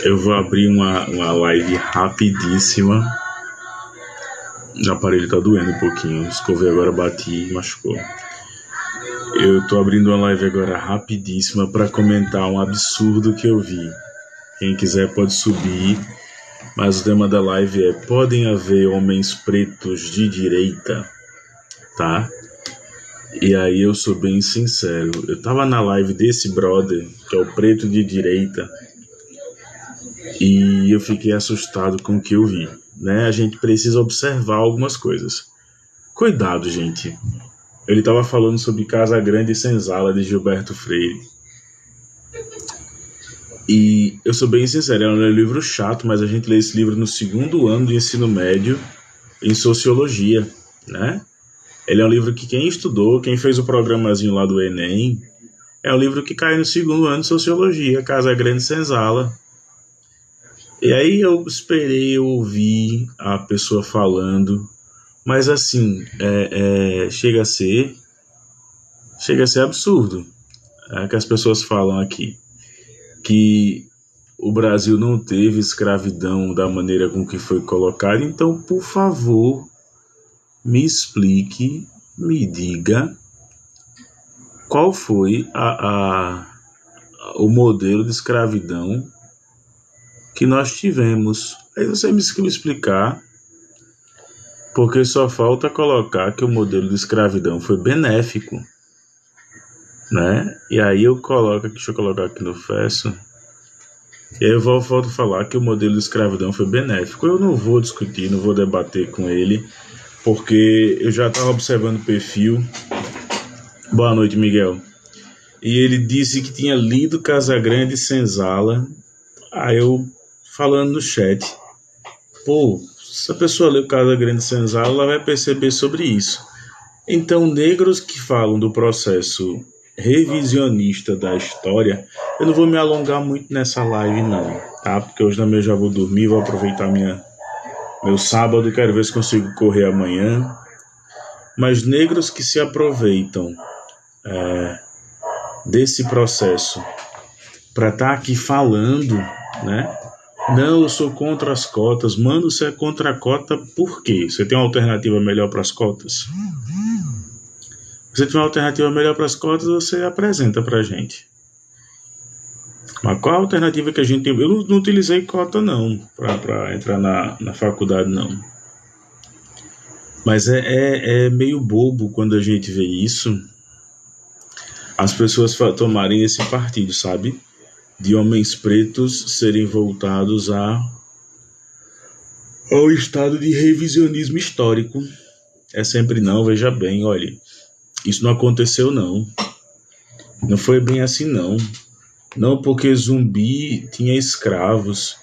Eu vou abrir uma live rapidíssima. O aparelho tá doendo um pouquinho. Escovei agora, bati e machucou. Eu tô abrindo uma live agora rapidíssima para comentar um absurdo que eu vi. Quem quiser pode subir. Mas o tema da live é: podem haver homens pretos de direita? Tá? E aí eu sou bem sincero. Eu tava na live desse brother, que é o preto de direita, e eu fiquei assustado com o que eu vi, né? A gente precisa observar algumas coisas. Cuidado, gente. Ele estava falando sobre Casa Grande e Senzala, de Gilberto Freire. E eu sou bem sincero, é um livro chato, mas a gente lê esse livro no segundo ano de ensino médio em Sociologia, né? Ele é um livro que quem estudou, quem fez o programazinho lá do Enem, é um livro que cai no segundo ano de Sociologia, Casa Grande e Senzala. E aí eu esperei ouvir a pessoa falando, mas assim, chega a ser absurdo, que as pessoas falam aqui, que o Brasil não teve escravidão da maneira com que foi colocado. Então, por favor, me explique, me diga qual foi o modelo de escravidão que nós tivemos. Aí você me explicar, porque só falta colocar que o modelo de escravidão foi benéfico, né? E aí eu coloco aqui, deixa eu colocar aqui no Fesso, e aí eu volto a falar que o modelo de escravidão foi benéfico. Eu não vou discutir, não vou debater com ele, porque eu já estava observando o perfil. Boa noite, Miguel. E ele disse que tinha lido Casagrande e Senzala. Aí eu falando no chat, pô, se a pessoa leu Casagrande e Senzala, ela vai perceber sobre isso. Então, negros que falam do processo revisionista da história, eu não vou me alongar muito nessa live não, tá? Porque hoje também eu já vou dormir, vou aproveitar meu sábado, quero ver se consigo correr amanhã. Mas negros que se aproveitam desse processo para estar aqui falando, né? Não, eu sou contra as cotas. Mano, você é contra a cota por quê? Você tem uma alternativa melhor para as cotas? Você tem uma alternativa melhor para as cotas, você apresenta para a gente. Mas qual a alternativa que a gente tem? Eu não utilizei cota não, para entrar na faculdade não. Mas é meio bobo quando a gente vê isso, as pessoas tomarem esse partido, sabe? De homens pretos serem voltados ao estado de revisionismo histórico. É sempre não, veja bem, olha, isso não aconteceu não. Não foi bem assim não. Não, porque Zumbi tinha escravos.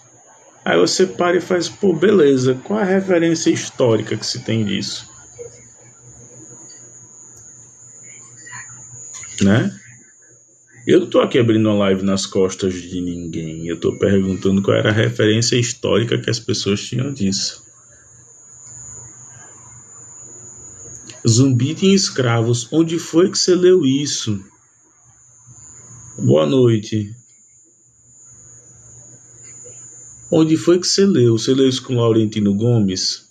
Aí você para e faz, pô, beleza, qual a referência histórica que se tem disso? Né? Eu não tô aqui abrindo uma live nas costas de ninguém. Eu tô perguntando qual era a referência histórica que as pessoas tinham disso. Zumbi tinha escravos. Onde foi que você leu isso? Boa noite. Onde foi que você leu? Você leu isso com Laurentino Gomes?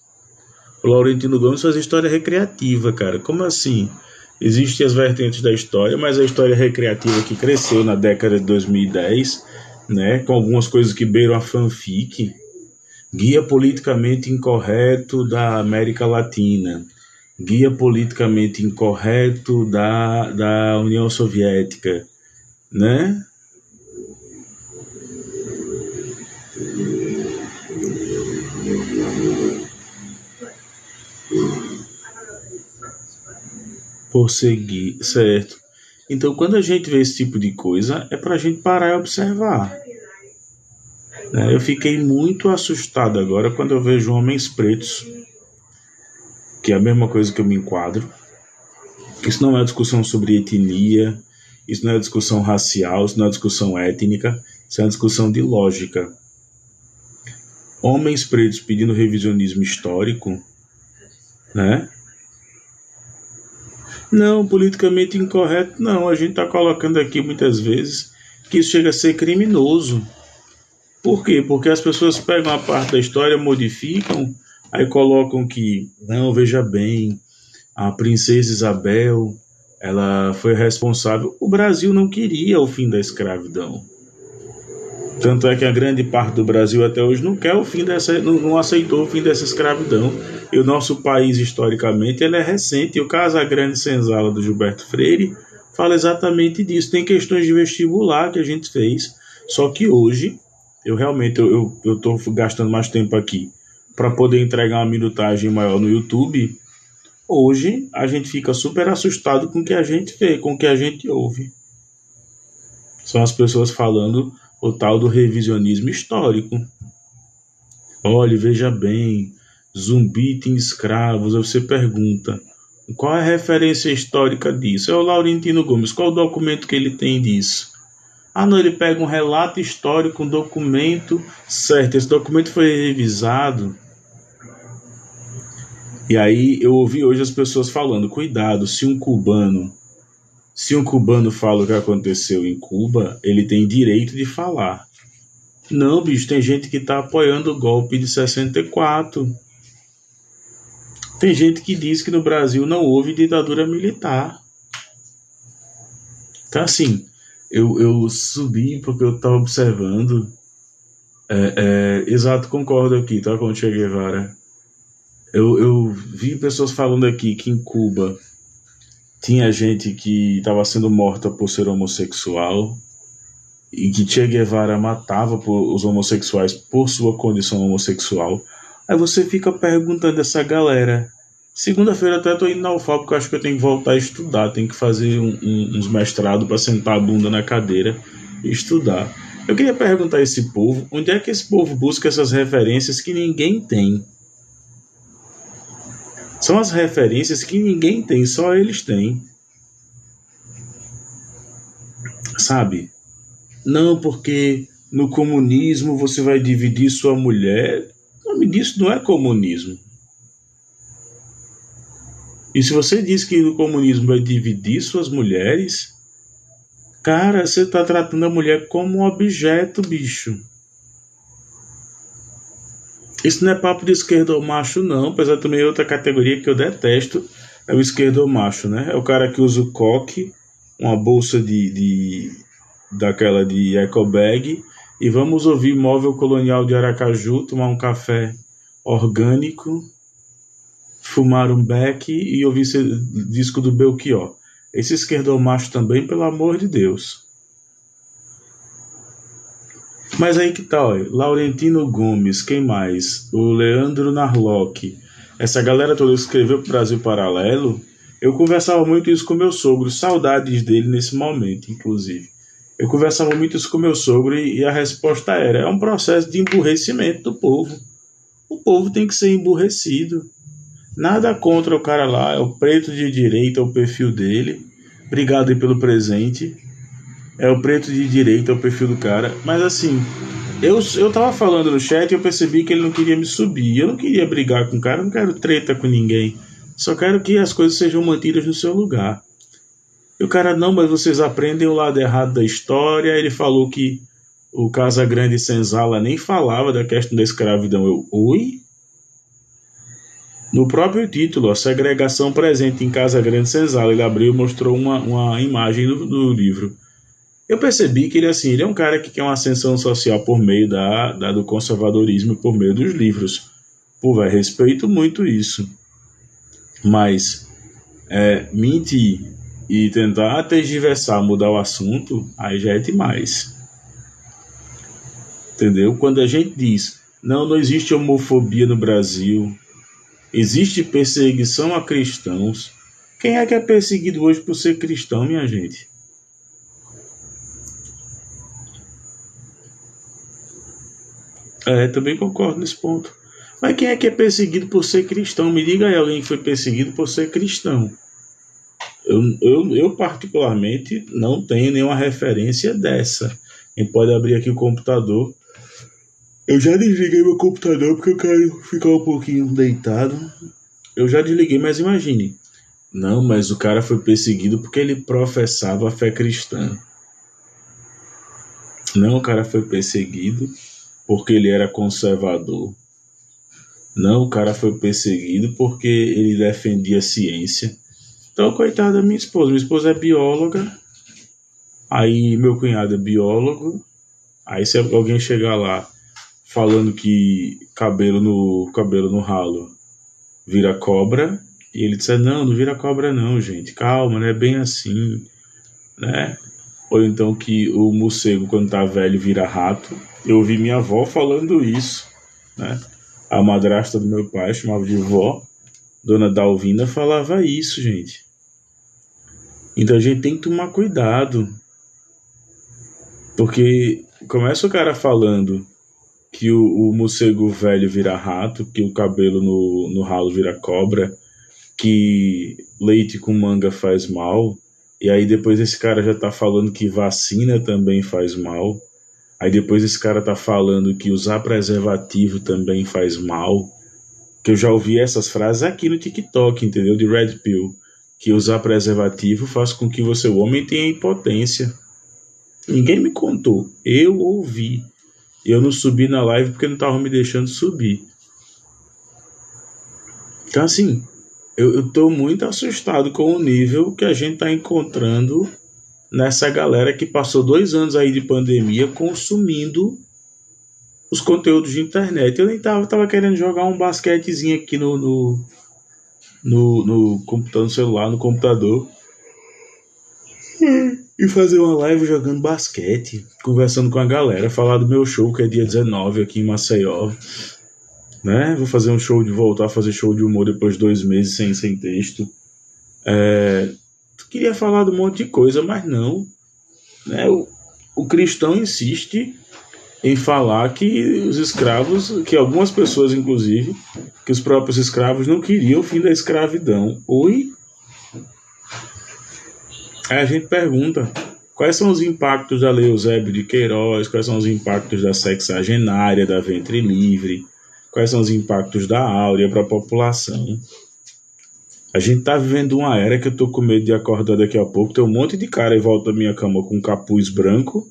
O Laurentino Gomes faz história recreativa, cara. Como assim? Existem as vertentes da história, mas a história recreativa que cresceu na década de 2010, né, com algumas coisas que beiram a fanfic. Guia politicamente incorreto da América Latina. Guia politicamente incorreto da União Soviética, né? Por seguir, certo? Então, quando a gente vê esse tipo de coisa, é pra gente parar e observar, né? Eu fiquei muito assustado agora quando eu vejo homens pretos, que é a mesma coisa que eu me enquadro. Isso não é discussão sobre etnia, isso não é discussão racial, isso não é discussão étnica, isso é uma discussão de lógica. Homens pretos pedindo revisionismo histórico, né? Não, politicamente incorreto, não. A gente está colocando aqui muitas vezes que isso chega a ser criminoso. Por quê? Porque as pessoas pegam a parte da história, modificam, aí colocam que, não, veja bem, a princesa Isabel, ela foi responsável. O Brasil não queria o fim da escravidão. Tanto é que a grande parte do Brasil até hoje não quer o fim dessa, não aceitou o fim dessa escravidão. E o nosso país, historicamente, ele é recente. E o Casagrande Senzala, do Gilberto Freire, fala exatamente disso. Tem questões de vestibular que a gente fez. Só que hoje, eu realmente estou gastando mais tempo aqui para poder entregar uma minutagem maior no YouTube. Hoje, a gente fica super assustado com o que a gente vê, com o que a gente ouve. São as pessoas falando o tal do revisionismo histórico. Olhe, veja bem, Zumbi tem escravos. Aí você pergunta, qual é a referência histórica disso? É o Laurentino Gomes. Qual o documento que ele tem disso? Ah, não, ele pega um relato histórico, um documento certo. Esse documento foi revisado. E aí eu ouvi hoje as pessoas falando, cuidado, se um cubano fala o que aconteceu em Cuba, ele tem direito de falar. Não, bicho, tem gente que está apoiando o golpe de 64. Tem gente que diz que no Brasil não houve ditadura militar. Então, assim, eu subi porque eu estava observando. Exato, concordo aqui, tá, com o Che Guevara. Eu vi pessoas falando aqui que em Cuba tinha gente que estava sendo morta por ser homossexual e que Che Guevara matava os homossexuais por sua condição homossexual. Aí você fica perguntando essa galera. Segunda-feira até tô indo na UFAL porque eu acho que eu tenho que voltar a estudar. Tenho que fazer uns mestrados para sentar a bunda na cadeira e estudar. Eu queria perguntar a esse povo, onde é que esse povo busca essas referências que ninguém tem? São as referências que ninguém tem, só eles têm. Sabe? Não, porque no comunismo você vai dividir sua mulher. O nome disso não é comunismo. E se você diz que no comunismo vai dividir suas mulheres, cara, você tá tratando a mulher como um objeto, bicho. Isso não é papo de esquerdomacho, não. Apesar de também outra categoria que eu detesto, é o esquerdomacho, né? É o cara que usa o coque, uma bolsa daquela de eco bag, e vamos ouvir Móvel Colonial de Aracaju, tomar um café orgânico, fumar um beck e ouvir esse disco do Belchior. Esse esquerdomacho também, pelo amor de Deus. Mas aí que tá, ó, Laurentino Gomes, quem mais? O Leandro Narlock. Essa galera toda que escreveu pro Brasil Paralelo. Eu conversava muito isso com meu sogro, saudades dele nesse momento, inclusive. Eu conversava muito isso com meu sogro e a resposta era: é um processo de emburrecimento do povo. O povo tem que ser emburrecido. Nada contra o cara lá, é o preto de direita, é o perfil dele. Obrigado aí pelo presente. É o preto de direita, é o perfil do cara. Mas assim, eu tava falando no chat e eu percebi que ele não queria me subir. Eu não queria brigar com o cara, eu não quero treta com ninguém. Só quero que as coisas sejam mantidas no seu lugar. E o cara, não, mas vocês aprendem o lado errado da história. Ele falou que o Casagrande Senzala nem falava da questão da escravidão. Oi? No próprio título, a segregação presente em Casagrande Senzala, ele abriu e mostrou uma imagem do livro. Eu percebi que ele é um cara que quer uma ascensão social por meio do conservadorismo e por meio dos livros. Pô, velho, respeito muito isso. Mas mentir e tentar tergiversar, mudar o assunto, aí já é demais. Entendeu? Quando a gente diz, não existe homofobia no Brasil, existe perseguição a cristãos. Quem é que é perseguido hoje por ser cristão, minha gente? Também concordo nesse ponto. Mas quem é que é perseguido por ser cristão? Me diga aí alguém que foi perseguido por ser cristão. Eu particularmente não tenho nenhuma referência dessa. A gente pode abrir aqui o computador. Eu já desliguei meu computador porque eu quero ficar um pouquinho deitado. Eu já desliguei, mas imagine. Não, mas o cara foi perseguido porque ele professava a fé cristã. Não, o cara foi perseguido porque ele era conservador. Não, o cara foi perseguido porque ele defendia a ciência. Então, coitado da minha esposa. Minha esposa é bióloga, aí meu cunhado é biólogo. Aí se alguém chegar lá falando que cabelo no ralo vira cobra, e ele disser, não, não vira cobra não, gente, calma, não é bem assim, né? Ou então que o morcego, quando tá velho, vira rato. Eu ouvi minha avó falando isso, né? A madrasta do meu pai chamava de vó, Dona Dalvina falava isso, gente. Então a gente tem que tomar cuidado, porque começa o cara falando que o morcego velho vira rato, que o cabelo no ralo vira cobra, que leite com manga faz mal, e aí depois esse cara já tá falando que vacina também faz mal, aí depois esse cara tá falando que usar preservativo também faz mal, que eu já ouvi essas frases aqui no TikTok, entendeu? De Red Pill, que usar preservativo faz com que você, o homem, tenha impotência. Ninguém me contou, eu ouvi. Eu não subi na live porque não estavam me deixando subir. Então, assim, eu tô muito assustado com o nível que a gente tá encontrando nessa galera que passou 2 anos aí de pandemia consumindo os conteúdos de internet. Eu nem tava querendo jogar um basquetezinho aqui no computador, no celular, no computador, e fazer uma live jogando basquete, conversando com a galera, falar do meu show que é dia 19 aqui em Maceió, né? Vou fazer um show de voltar a fazer show de humor depois de 2 meses sem texto. Tu queria falar de um monte de coisa, mas não, né? O cristão insiste em falar que os escravos, que algumas pessoas, inclusive, que os próprios escravos não queriam o fim da escravidão. Oi? Aí a gente pergunta, quais são os impactos da Lei Eusébio de Queiroz, quais são os impactos da sexagenária, da ventre livre, quais são os impactos da Áurea para a população. A gente tá vivendo uma era que eu tô com medo de acordar daqui a pouco, tem um monte de cara em volta da minha cama com um capuz branco,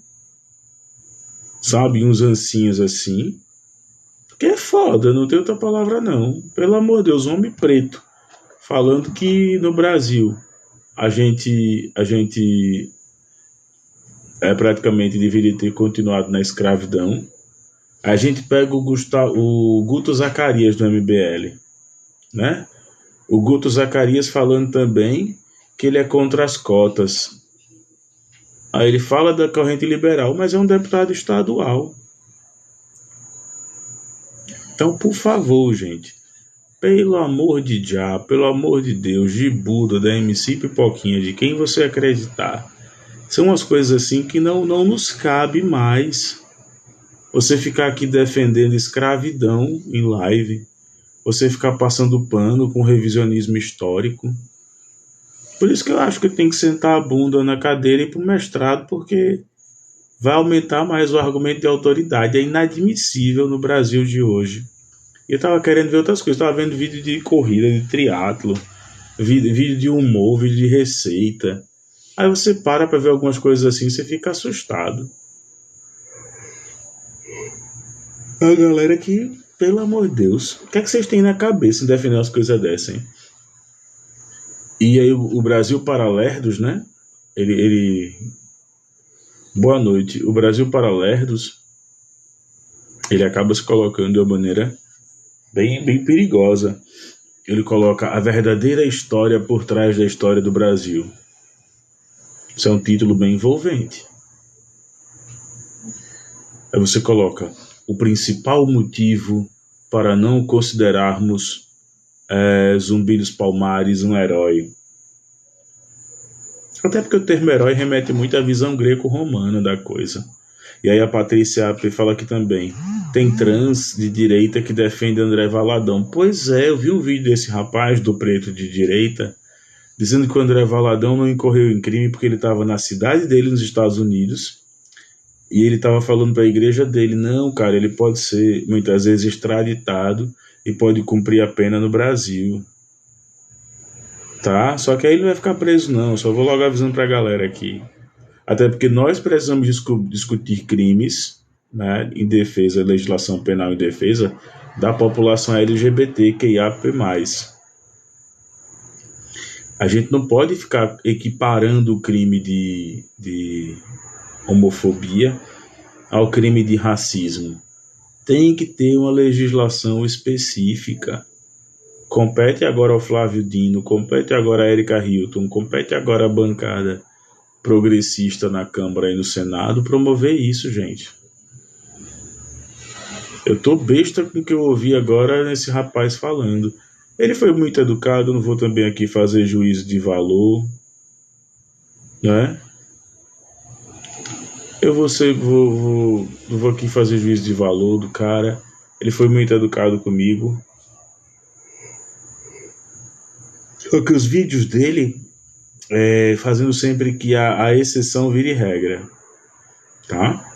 sabe, uns ancinhos assim, que é foda, não tem outra palavra não. Pelo amor de Deus, um homem preto, falando que no Brasil a gente praticamente deveria ter continuado na escravidão. A gente pega o Guto Zacarias do MBL, né? O Guto Zacarias falando também que ele é contra as cotas. Aí ele fala da corrente liberal, mas é um deputado estadual. Então, por favor, gente, pelo amor de Já, pelo amor de Deus, de Buda, da MC Pipoquinha, de quem você acreditar, são umas coisas assim que não nos cabe mais. Você ficar aqui defendendo escravidão em live, você ficar passando pano com revisionismo histórico. Por isso que eu acho que tem que sentar a bunda na cadeira e ir pro mestrado, porque vai aumentar mais o argumento de autoridade. É inadmissível no Brasil de hoje. E eu tava querendo ver outras coisas, tava vendo vídeo de corrida, de triatlo, vídeo de humor, vídeo de receita. Aí você para pra ver algumas coisas assim, você fica assustado. A galera que, pelo amor de Deus, o que é que vocês têm na cabeça em defender umas coisas dessas, hein? E aí o Brasil Paralerdos, né? Ele. Boa noite. O Brasil Paralerdos, ele acaba se colocando de uma maneira bem perigosa. Ele coloca a verdadeira história por trás da história do Brasil. Isso é um título bem envolvente. Aí você coloca o principal motivo para não considerarmos Zumbi dos Palmares um herói. Até porque o termo herói remete muito à visão greco-romana da coisa. E aí a Patrícia AP fala aqui também. Tem trans de direita que defende André Valadão. Pois é, eu vi um vídeo desse rapaz do preto de direita dizendo que o André Valadão não incorreu em crime porque ele estava na cidade dele, nos Estados Unidos, e ele estava falando para a igreja dele, não, cara, ele pode ser muitas vezes extraditado e pode cumprir a pena no Brasil. Tá? Só que aí ele não vai ficar preso não, só vou logo avisando pra galera aqui. Até porque nós precisamos discutir crimes, né, em defesa, legislação penal em defesa da população LGBTQIAP+. A gente não pode ficar equiparando o crime de homofobia ao crime de racismo. Tem que ter uma legislação específica. Compete agora ao Flávio Dino, compete agora a Erika Hilton, compete agora a bancada progressista na Câmara e no Senado promover isso, gente. Eu tô besta com o que eu ouvi agora nesse rapaz falando. Ele foi muito educado, não vou também aqui fazer juízo de valor, né? Eu não vou aqui fazer juízo de valor do cara. Ele foi muito educado comigo. Só que os vídeos dele fazendo sempre que a exceção vire regra, tá?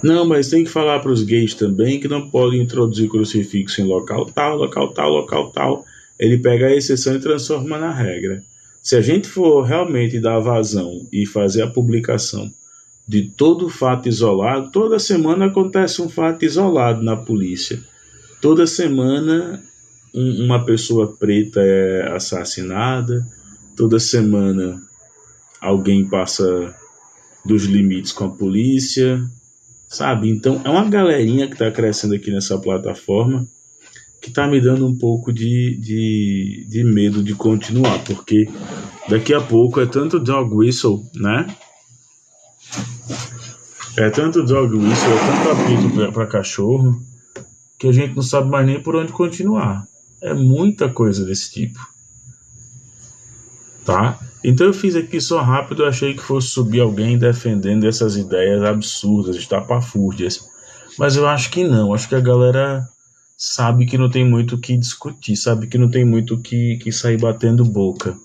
Não, mas tem que falar para os gays também que não podem introduzir crucifixo em local tal, local tal, local tal. Ele pega a exceção e transforma na regra. Se a gente for realmente dar vazão e fazer a publicação de todo fato isolado, toda semana acontece um fato isolado na polícia. Toda semana uma pessoa preta é assassinada. Toda semana alguém passa dos limites com a polícia. Sabe? Então, é uma galerinha que está crescendo aqui nessa plataforma que está me dando um pouco de medo de continuar, porque daqui a pouco é tanto dog whistle, né? É tanto dog whistle, é tanto apito para cachorro, que a gente não sabe mais nem por onde continuar. É muita coisa desse tipo. Tá? Então eu fiz aqui só rápido, eu achei que fosse subir alguém defendendo essas ideias absurdas, estapafúrdias. Mas eu acho que não, acho que a galera sabe que não tem muito o que discutir, sabe que não tem muito o que sair batendo boca,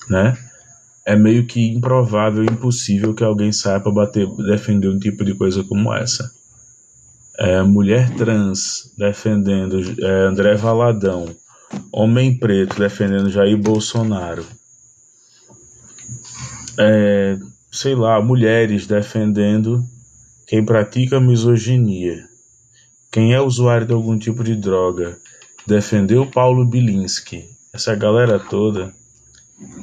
né? É meio que improvável, impossível que alguém saia para defender um tipo de coisa como essa. Mulher trans defendendo André Valadão, homem preto defendendo Jair Bolsonaro, sei lá, mulheres defendendo quem pratica misoginia, quem é usuário de algum tipo de droga, defendeu Paulo Bilinski, essa galera toda.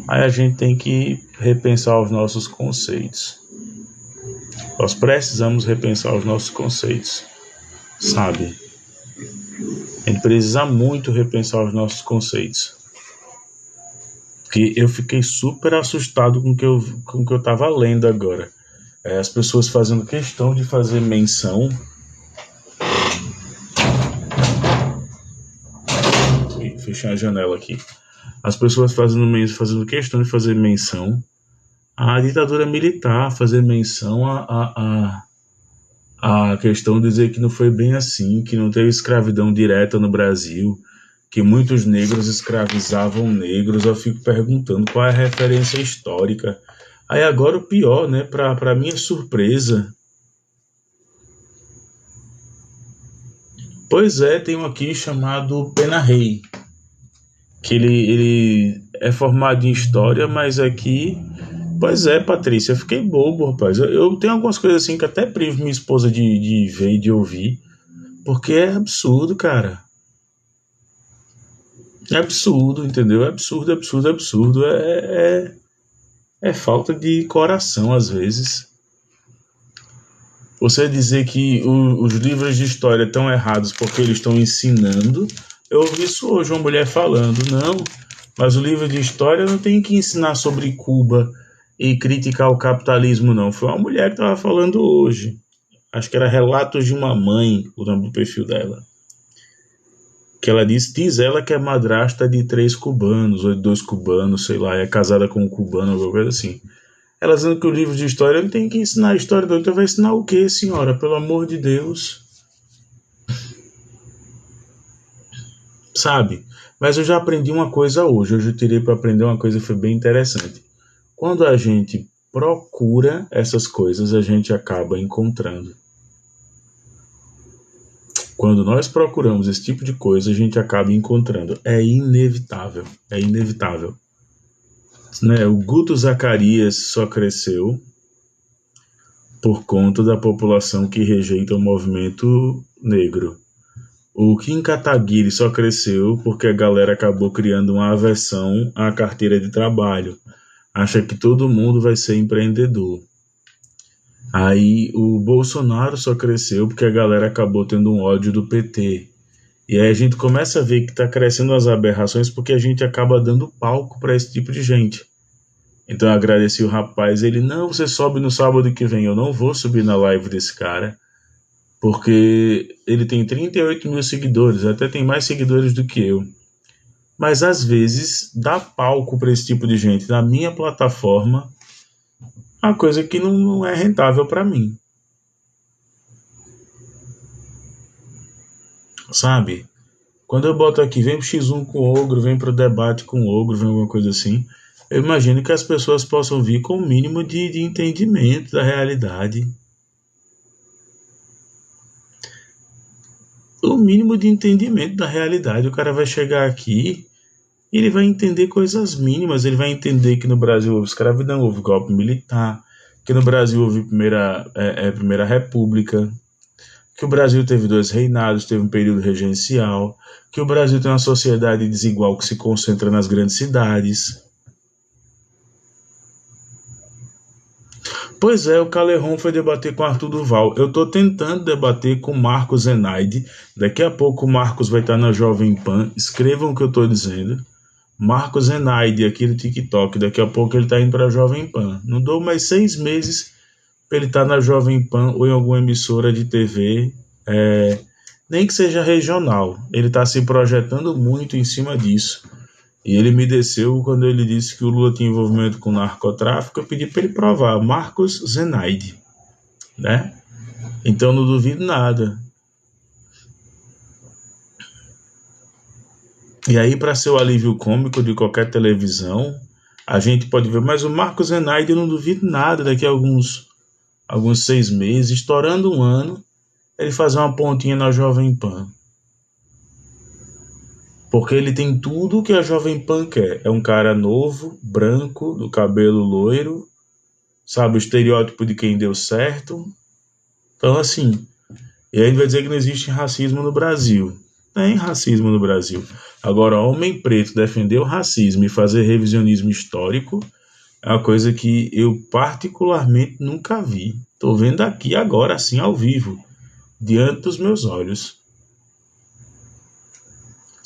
Aí a gente tem que repensar os nossos conceitos. Nós precisamos repensar os nossos conceitos, sabe? A gente precisa muito repensar os nossos conceitos. Porque eu fiquei super assustado com o que eu tava lendo agora. As pessoas fazendo questão de fazer menção. Fechar a janela aqui. As pessoas fazendo questão de fazer menção à ditadura militar, fazer menção à questão de dizer que não foi bem assim, que não teve escravidão direta no Brasil, que muitos negros escravizavam negros. Eu fico perguntando qual é a referência histórica. Aí agora o pior, né, para minha surpresa. Pois é, tem um aqui chamado Pena Rei, que ele é formado em história, mas aqui... Pois é, Patrícia, eu fiquei bobo, rapaz. Eu tenho algumas coisas assim que até privo minha esposa de ver e de ouvir, porque é absurdo, cara. É absurdo, entendeu? É absurdo, absurdo, absurdo. É falta de coração, às vezes. Você dizer que os livros de história estão errados porque eles estão ensinando. Eu ouvi isso hoje, uma mulher falando. Não, mas o livro de história não tem que ensinar sobre Cuba e criticar o capitalismo, não. Foi uma mulher que estava falando hoje. Acho que era Relatos de uma Mãe, o nome do perfil dela. Que ela diz ela que é madrasta de 3 cubanos, ou de 2 cubanos, sei lá, é casada com um cubano, alguma coisa assim. Ela dizendo que o livro de história não tem que ensinar a história, então vai ensinar o quê, senhora? Pelo amor de Deus. Sabe? Mas eu já aprendi uma coisa hoje. Hoje eu tirei para aprender uma coisa que foi bem interessante. Quando a gente procura essas coisas, a gente acaba encontrando. Quando nós procuramos esse tipo de coisa, a gente acaba encontrando. É inevitável. É inevitável. né? O Guto Zacarias só cresceu por conta da população que rejeita o movimento negro. O Kim Kataguiri só cresceu porque a galera acabou criando uma aversão à carteira de trabalho. Acha que todo mundo vai ser empreendedor. Aí o Bolsonaro só cresceu porque a galera acabou tendo um ódio do PT. E aí a gente começa a ver que está crescendo as aberrações porque a gente acaba dando palco para esse tipo de gente. Então eu agradeci o rapaz, ele, não, você sobe no sábado que vem. Eu não vou subir na live desse cara, porque ele tem 38 mil seguidores, até tem mais seguidores do que eu. Mas às vezes dar palco para esse tipo de gente na minha plataforma é uma coisa que não é rentável para mim, sabe? Quando eu boto aqui, vem pro X1 com o Ogro, vem pro debate com o Ogro, vem alguma coisa assim, eu imagino que as pessoas possam vir com o mínimo de entendimento da realidade. O mínimo de entendimento da realidade. O cara vai chegar aqui e ele vai entender coisas mínimas. Ele vai entender que no Brasil houve escravidão, houve golpe militar, que no Brasil houve primeira república, que o Brasil teve dois reinados, teve um período regencial, que o Brasil tem uma sociedade desigual que se concentra nas grandes cidades. Pois é, o Caleron foi debater com Arthur Duval. Eu estou tentando debater com Marcos Zenaide. Daqui a pouco o Marcos vai estar na Jovem Pan. Escrevam o que eu estou dizendo. Marcos Zenaide, aqui do TikTok. Daqui a pouco ele está indo para a Jovem Pan. Não dou mais 6 meses para ele estar na Jovem Pan ou em alguma emissora de TV, nem que seja regional. Ele está se projetando muito em cima disso. E ele me desceu quando ele disse que o Lula tinha envolvimento com narcotráfico. Eu pedi para ele provar, Marcos Zenaide, né? Então não duvido nada. E aí, para ser o alívio cômico de qualquer televisão, a gente pode ver, mas o Marcos Zenaide eu não duvido nada, daqui a alguns 6 meses, estourando um ano, ele fazer uma pontinha na Jovem Pan. Porque ele tem tudo que a Jovem Pan quer. É um cara novo, branco, do cabelo loiro, sabe, o estereótipo de quem deu certo. Então, assim, e aí ele vai dizer que não existe racismo no Brasil. Tem racismo no Brasil. Agora, homem preto defender o racismo e fazer revisionismo histórico é uma coisa que eu particularmente nunca vi. Estou vendo aqui agora, assim, ao vivo, diante dos meus olhos.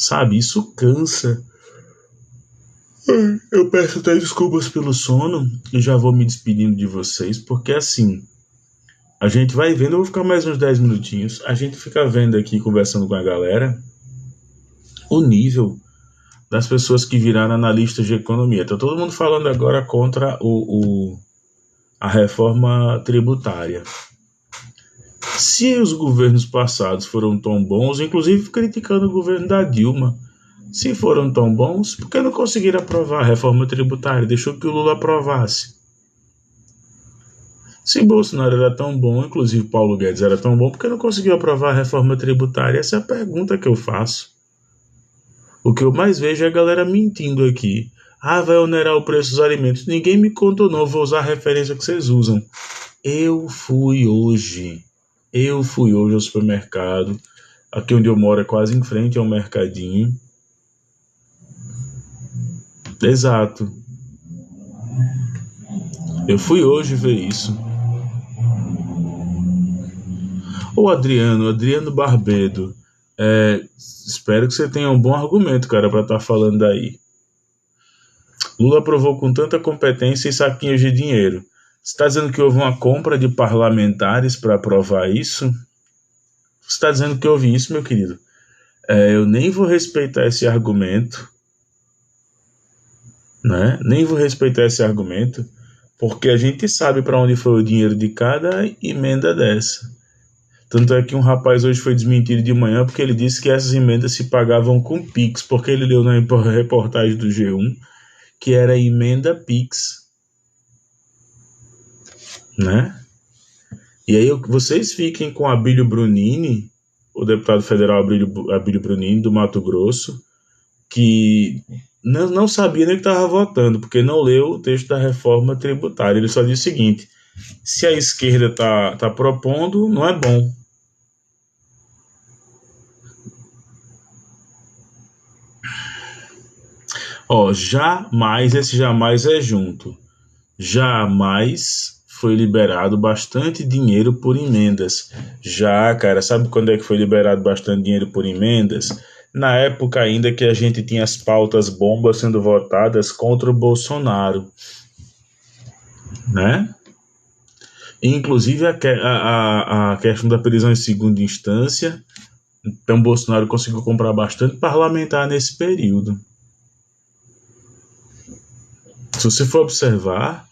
Sabe, isso cansa. Eu peço até desculpas pelo sono e já vou me despedindo de vocês, porque assim, a gente vai vendo, eu vou ficar mais uns 10 minutinhos, a gente fica vendo aqui, conversando com a galera, o nível das pessoas que viraram analistas de economia. Tá todo mundo falando agora contra a reforma tributária. Se os governos passados foram tão bons, inclusive criticando o governo da Dilma, se foram tão bons, por que não conseguiram aprovar a reforma tributária? Deixou que o Lula aprovasse. Se Bolsonaro era tão bom, inclusive Paulo Guedes era tão bom, por que não conseguiu aprovar a reforma tributária? Essa é a pergunta que eu faço. O que eu mais vejo é a galera mentindo aqui. Ah, vai onerar o preço dos alimentos. Ninguém me contou não, vou usar a referência que vocês usam. Eu fui hoje ao supermercado. Aqui onde eu moro é quase em frente ao mercadinho. Exato. Eu fui hoje ver isso. Ô Adriano Barbedo, espero que você tenha um bom argumento, cara, para estar falando daí. Lula aprovou com tanta competência e saquinhos de dinheiro. Você está dizendo que houve uma compra de parlamentares para aprovar isso? Você está dizendo que houve isso, meu querido? Eu nem vou respeitar esse argumento, né? Nem vou respeitar esse argumento, porque a gente sabe para onde foi o dinheiro de cada emenda dessa. Tanto é que um rapaz hoje foi desmentido de manhã porque ele disse que essas emendas se pagavam com Pix, porque ele leu na reportagem do G1 que era emenda Pix, né? E aí vocês fiquem com Abílio Brunini, o deputado federal Abílio Brunini do Mato Grosso, que não sabia nem que estava votando, porque não leu o texto da reforma tributária. Ele só disse o seguinte: se a esquerda tá propondo, não é bom. Ó, jamais, esse jamais é junto. Jamais foi liberado bastante dinheiro por emendas. Já, cara, sabe quando é que foi liberado bastante dinheiro por emendas? Na época ainda que a gente tinha as pautas bombas sendo votadas contra o Bolsonaro, né? Inclusive a questão da prisão em segunda instância, então Bolsonaro conseguiu comprar bastante parlamentar nesse período. Se você for observar,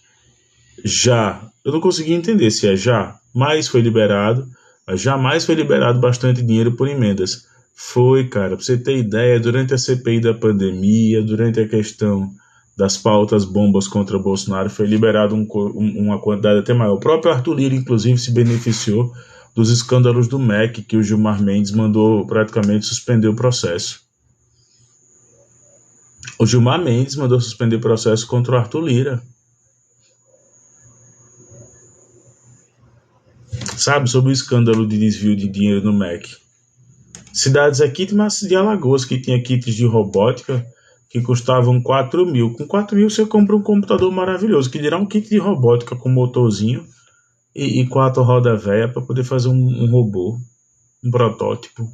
eu não consegui entender se é mais foi liberado, mas jamais foi liberado bastante dinheiro por emendas. Foi, cara, pra você ter ideia, durante a CPI da pandemia, durante a questão das pautas bombas contra o Bolsonaro, foi liberado uma quantidade até maior. O próprio Arthur Lira, inclusive, se beneficiou dos escândalos do MEC, que o Gilmar Mendes mandou praticamente suspender o processo. O Gilmar Mendes mandou suspender o processo contra o Arthur Lira. Sabe, sobre o escândalo de desvio de dinheiro no MEC. Cidades aqui de Alagoas, que tinha kits de robótica que custavam 4 mil. Com 4 mil você compra um computador maravilhoso, que dirá um kit de robótica com motorzinho e 4 rodas velhas para poder fazer um robô, um protótipo.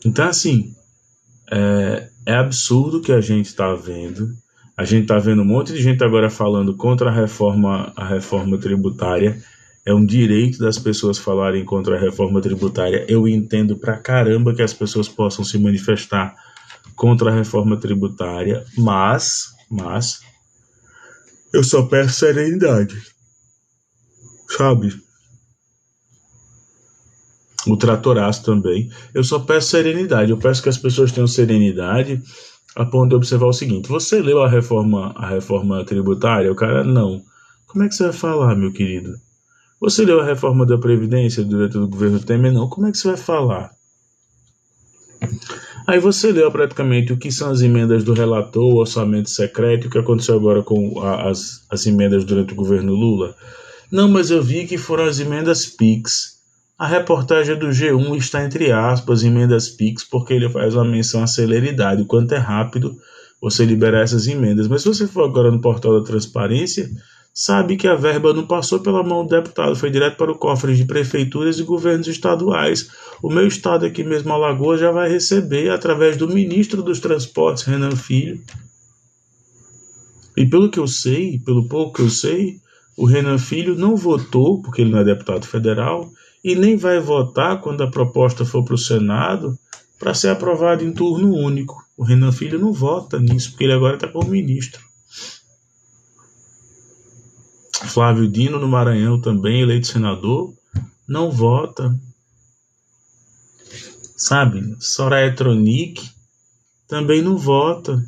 Então, assim, é absurdo o que a gente está vendo. A gente está vendo um monte de gente agora falando contra a reforma tributária. É um direito das pessoas falarem contra a reforma tributária. Eu entendo pra caramba que as pessoas possam se manifestar contra a reforma tributária, mas eu só peço serenidade, sabe? O tratoraço também. Eu só peço serenidade. Eu peço que as pessoas tenham serenidade a ponto de observar o seguinte: você leu a reforma tributária? O cara, não. Como é que você vai falar, meu querido? Você leu a reforma da Previdência durante o governo Temer? Não. Como é que você vai falar? Aí você leu praticamente o que são as emendas do relator, o orçamento secreto, o que aconteceu agora com as emendas durante o governo Lula? Não, mas eu vi que foram as emendas PIX. A reportagem do G1 está entre aspas, emendas PIX, porque ele faz uma menção à celeridade, o quanto é rápido você liberar essas emendas. Mas se você for agora no portal da transparência, sabe que a verba não passou pela mão do deputado, foi direto para o cofre de prefeituras e governos estaduais. O meu estado aqui mesmo, Alagoas, já vai receber através do ministro dos Transportes, Renan Filho. E pelo que eu sei, pelo pouco que eu sei, o Renan Filho não votou, porque ele não é deputado federal, e nem vai votar quando a proposta for para o Senado para ser aprovada em turno único. O Renan Filho não vota nisso, porque ele agora está como ministro. Flávio Dino, no Maranhão, também eleito senador, não vota. Sabe? Soraya Tronic também não vota.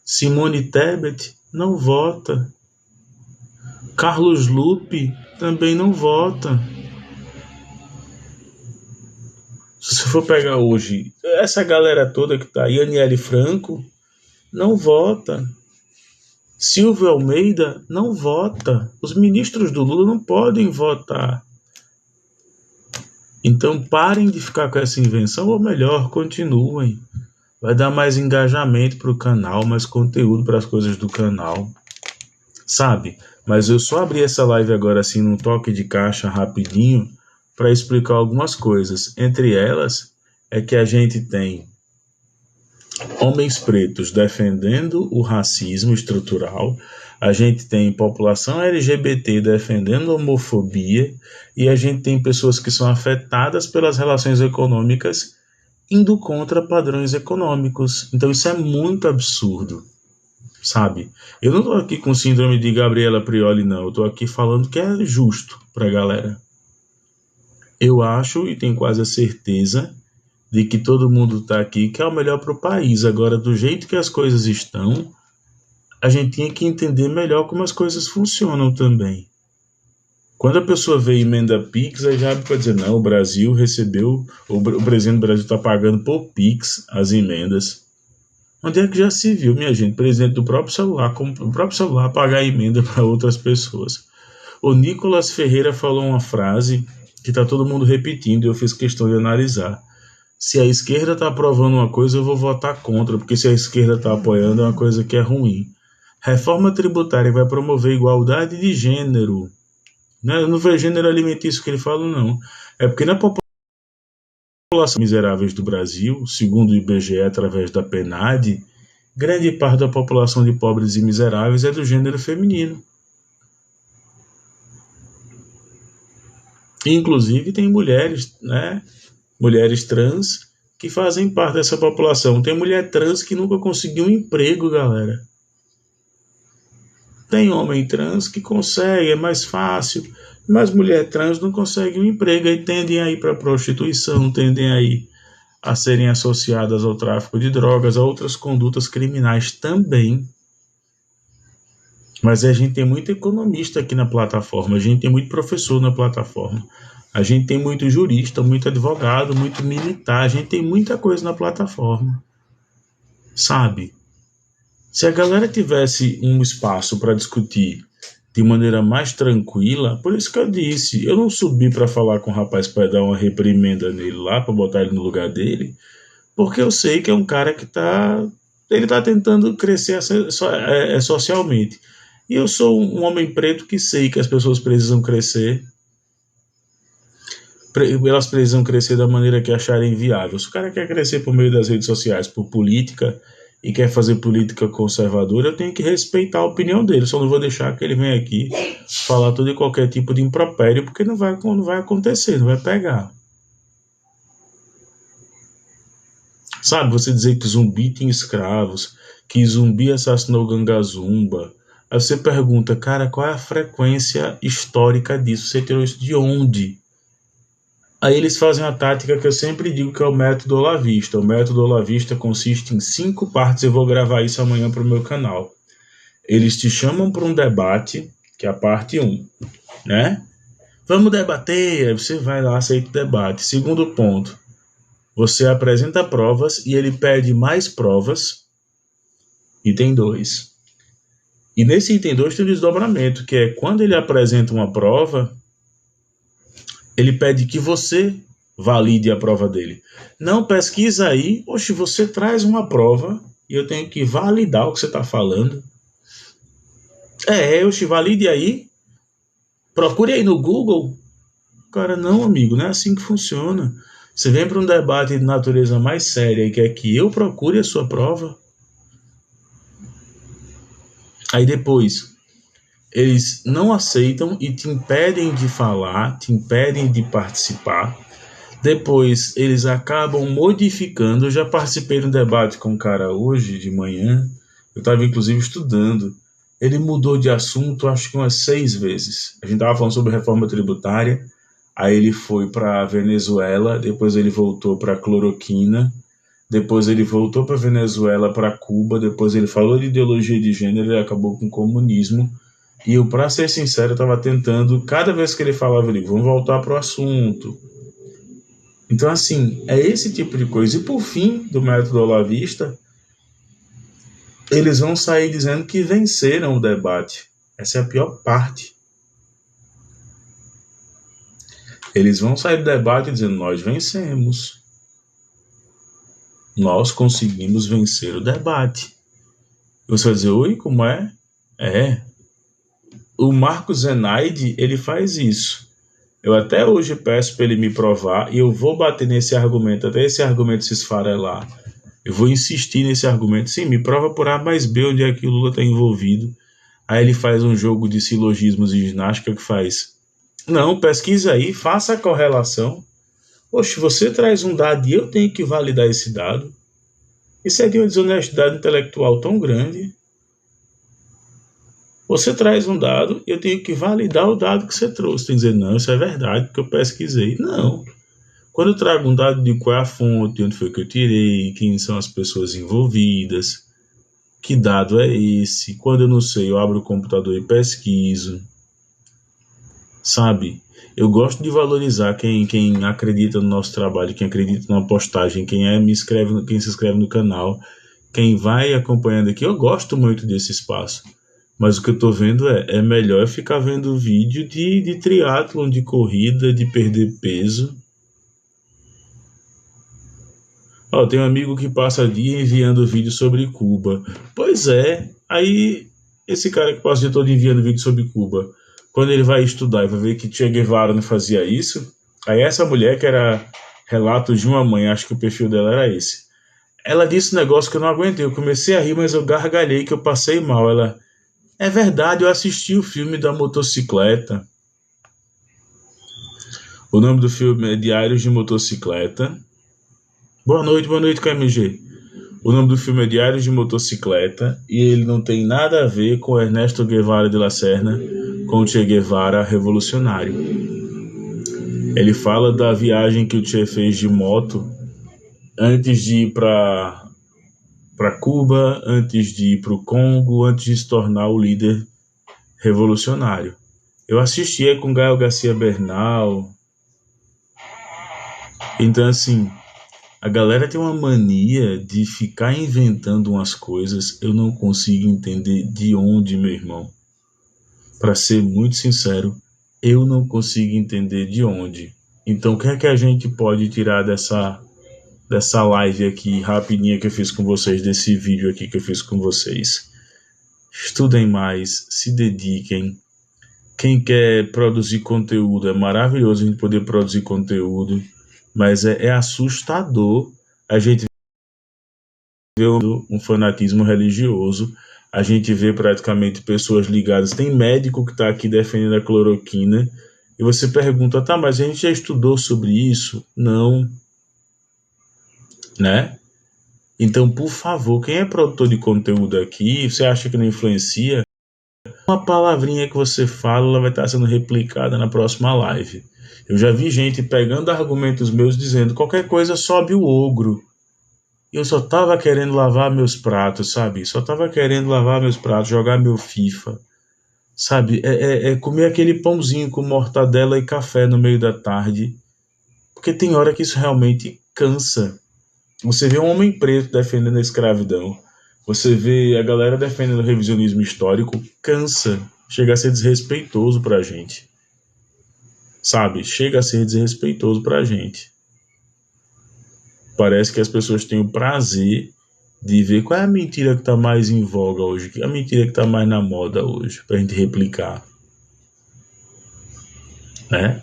Simone Tebet não vota. Carlos Lupe também não vota. Se você for pegar hoje, essa galera toda que tá aí, Aniele Franco, não vota. Silvio Almeida não vota. Os ministros do Lula não podem votar. Então parem de ficar com essa invenção, ou melhor, continuem. Vai dar mais engajamento para o canal, mais conteúdo para as coisas do canal. Sabe? Mas eu só abri essa live agora assim num toque de caixa rapidinho para explicar algumas coisas. Entre elas é que a gente tem homens pretos defendendo o racismo estrutural, a gente tem população LGBT defendendo a homofobia e a gente tem pessoas que são afetadas pelas relações econômicas indo contra padrões econômicos. Então isso é muito absurdo, sabe? Eu não tô aqui com síndrome de Gabriela Prioli, não. Eu tô aqui falando que é justo pra galera. Eu acho e tenho quase a certeza de que todo mundo tá aqui que é o melhor pro país. Agora, do jeito que as coisas estão, a gente tinha que entender melhor como as coisas funcionam também. Quando a pessoa vê emenda Pix, aí já abre para dizer, não, o Brasil recebeu, o presidente do Brasil está pagando por Pix as emendas. Onde é que já se viu, minha gente, presidente do próprio celular, como o próprio celular pagar emenda para outras pessoas? O Nicolas Ferreira falou uma frase que está todo mundo repetindo e eu fiz questão de analisar. Se a esquerda está aprovando uma coisa, eu vou votar contra, porque se a esquerda está apoiando é uma coisa que é ruim. Reforma tributária vai promover igualdade de gênero. Né? Não foi gênero alimentício que ele fala, não. É porque na população miseráveis do Brasil, segundo o IBGE através da PNAD, grande parte da população de pobres e miseráveis é do gênero feminino. Inclusive tem mulheres, né? Mulheres trans que fazem parte dessa população. Tem mulher trans que nunca conseguiu um emprego, galera. Tem homem trans que consegue, é mais fácil, mas mulher trans não consegue um emprego e tendem a ir para a prostituição, tendem a ir a serem associadas ao tráfico de drogas, a outras condutas criminais também. Mas a gente tem muito economista aqui na plataforma, a gente tem muito professor na plataforma, a gente tem muito jurista, muito advogado, muito militar, a gente tem muita coisa na plataforma, sabe? Se a galera tivesse um espaço para discutir de maneira mais tranquila, por isso que eu disse, eu não subi para falar com o rapaz para dar uma reprimenda nele lá, para botar ele no lugar dele, porque eu sei que é um cara que ele tá tentando crescer socialmente. E eu sou um homem preto que sei que as pessoas precisam crescer, elas precisam crescer da maneira que acharem viável. Se o cara quer crescer por meio das redes sociais, por política, e quer fazer política conservadora, eu tenho que respeitar a opinião dele. Só não vou deixar que ele venha aqui falar todo e qualquer tipo de impropério, porque não vai acontecer, não vai pegar. Sabe, você dizer que Zumbi tinha escravos, que Zumbi assassinou Gangazumba. Aí você pergunta, cara, qual é a frequência histórica disso? Você tirou isso de onde? Aí eles fazem a tática que eu sempre digo que é o método Olavista. O método Olavista consiste em 5 partes, eu vou gravar isso amanhã para o meu canal. Eles te chamam para um debate, que é a parte 1, né? Vamos debater, aí você vai lá, aceita o debate. Segundo ponto, você apresenta provas e ele pede mais provas, item 2. E nesse item 2 tem o desdobramento, que é quando ele apresenta uma prova, ele pede que você valide a prova dele. Não, pesquisa aí, oxe, você traz uma prova e eu tenho que validar o que você está falando. Oxe, valide aí, procure aí no Google. Cara, não, amigo, não é assim que funciona. Você vem para um debate de natureza mais séria e quer que eu procure a sua prova. Aí depois, eles não aceitam e te impedem de falar, te impedem de participar. Depois, eles acabam modificando. Eu já participei de um debate com um cara hoje de manhã. Eu estava, inclusive, estudando. Ele mudou de assunto, acho que umas 6 vezes. A gente estava falando sobre reforma tributária. Aí ele foi para a Venezuela. Depois ele voltou para a cloroquina. Depois ele voltou para a Venezuela, para Cuba. Depois ele falou de ideologia de gênero e acabou com o comunismo. E eu, para ser sincero, estava tentando, cada vez que ele falava, eu digo, vamos voltar para o assunto. Então, assim, é esse tipo de coisa. E por fim, do método Olavista, eles vão sair dizendo que venceram o debate. Essa é a pior parte. Eles vão sair do debate dizendo, nós vencemos. Nós conseguimos vencer o debate. Você vai dizer, oi, como é? O Marcos Zenaide, ele faz isso. Eu até hoje peço para ele me provar e eu vou bater nesse argumento até esse argumento se esfarelar. Eu vou insistir nesse argumento. Sim, me prova por A mais B onde é que o Lula está envolvido. Aí ele faz um jogo de silogismos e ginástica que faz. Não, pesquisa aí, faça a correlação. Oxe, você traz um dado e eu tenho que validar esse dado. Isso é de uma desonestidade intelectual tão grande. Você traz um dado e eu tenho que validar o dado que você trouxe. Tem que dizer, não, isso é verdade, porque eu pesquisei. Não. Quando eu trago um dado de qual é a fonte, onde foi que eu tirei, quem são as pessoas envolvidas, que dado é esse, quando eu não sei, eu abro o computador e pesquiso. sabe? Eu gosto de valorizar quem acredita no nosso trabalho, quem acredita na postagem, quem se inscreve no canal, quem vai acompanhando aqui. Eu gosto muito desse espaço. Mas o que eu tô vendo é melhor eu ficar vendo vídeo de triatlon, de corrida, de perder peso. Ó, tem um amigo que passa dia enviando vídeo sobre Cuba. Pois é, aí esse cara que passa o dia todo enviando vídeo sobre Cuba, quando ele vai estudar e vai ver que Che Guevara não fazia isso, aí essa mulher que era Relatos de uma Mãe, acho que o perfil dela era esse. Ela disse um negócio que eu não aguentei, eu comecei a rir, mas eu gargalhei que eu passei mal. Ela, é verdade, eu assisti o filme da motocicleta. O nome do filme é Diários de Motocicleta. Boa noite, KMG. O nome do filme é Diários de Motocicleta e ele não tem nada a ver com Ernesto Guevara de la Serna, com o Che Guevara revolucionário. Ele fala da viagem que o Che fez de moto antes de ir para Cuba, antes de ir para o Congo, antes de se tornar o líder revolucionário. Eu assistia com Gael Garcia Bernal. Então, assim, a galera tem uma mania de ficar inventando umas coisas, eu não consigo entender de onde, meu irmão. Para ser muito sincero, eu não consigo entender de onde. Então, o que é que a gente pode tirar dessa live aqui rapidinha que eu fiz com vocês, desse vídeo aqui que eu fiz com vocês? Estudem mais, se dediquem. Quem quer produzir conteúdo, é maravilhoso a gente poder produzir conteúdo, mas é assustador a gente ver um fanatismo religioso, a gente vê praticamente pessoas ligadas. Tem médico que está aqui defendendo a cloroquina, e você pergunta, tá, mas a gente já estudou sobre isso? Não, né? Então, por favor, quem é produtor de conteúdo aqui, você acha que não influencia? Uma palavrinha que você fala, ela vai estar sendo replicada na próxima live. Eu já vi gente pegando argumentos meus dizendo qualquer coisa sobe o ogro. Eu só tava querendo lavar meus pratos, sabe? Só tava querendo lavar meus pratos, jogar meu FIFA, sabe? É comer aquele pãozinho com mortadela e café no meio da tarde. Porque tem hora que isso realmente cansa. Você vê um homem preto defendendo a escravidão, você vê a galera defendendo o revisionismo histórico, cansa. Chega a ser desrespeitoso pra gente. Sabe? Chega a ser desrespeitoso pra gente. Parece que as pessoas têm o prazer de ver qual é a mentira que está mais em voga hoje, que é a mentira que está mais na moda hoje, para a gente replicar, né?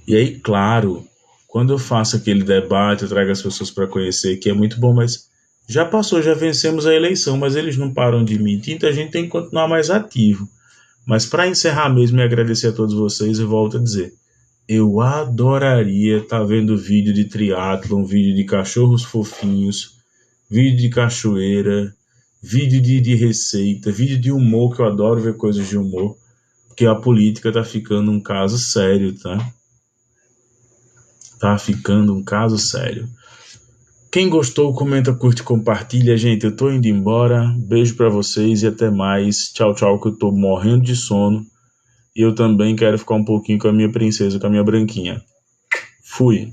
E aí, claro, quando eu faço aquele debate, eu trago as pessoas para conhecer, que é muito bom, mas já passou, já vencemos a eleição, mas eles não param de mentir, então a gente tem que continuar mais ativo. Mas para encerrar mesmo e agradecer a todos vocês, eu volto a dizer, eu adoraria estar vendo vídeo de triatlon, vídeo de cachorros fofinhos, vídeo de cachoeira, vídeo de receita, vídeo de humor, que eu adoro ver coisas de humor, porque a política tá ficando um caso sério, tá? Tá ficando um caso sério. Quem gostou, comenta, curte, compartilha, gente. Eu tô indo embora. Beijo pra vocês e até mais. Tchau, tchau, que eu tô morrendo de sono. E eu também quero ficar um pouquinho com a minha princesa, com a minha branquinha. Fui.